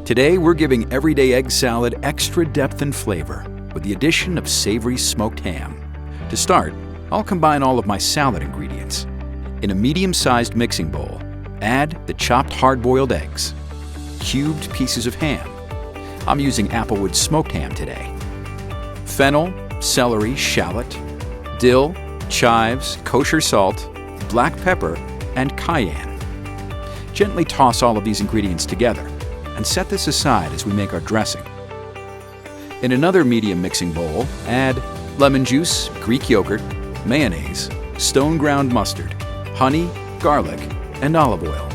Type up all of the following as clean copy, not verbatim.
Today, we're giving everyday egg salad extra depth and flavor with the addition of savory smoked ham. To start, I'll combine all of my salad ingredients. In a medium-sized mixing bowl, add the chopped hard-boiled eggs, cubed pieces of ham. I'm using Applewood smoked ham today. Fennel, celery, shallot, dill, chives, kosher salt, black pepper, and cayenne. Gently toss all of these ingredients together and set this aside as we make our dressing. In another medium mixing bowl, add lemon juice, Greek yogurt, mayonnaise, stone ground mustard, honey, garlic, and olive oil.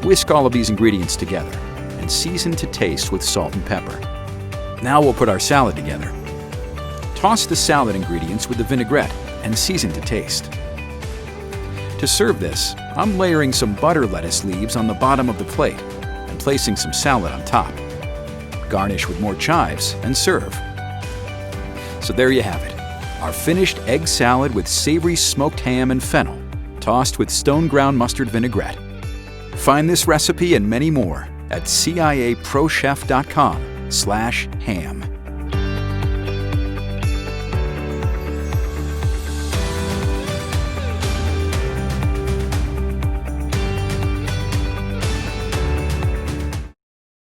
Whisk all of these ingredients together and season to taste with salt and pepper. Now we'll put our salad together. Toss the salad ingredients with the vinaigrette and season to taste. To serve this, I'm layering some butter lettuce leaves on the bottom of the plate and placing some salad on top. Garnish with more chives and serve. So there you have it, our finished egg salad with savory smoked ham and fennel, tossed with stone ground mustard vinaigrette. Find this recipe and many more at ciaprochef.com/ham.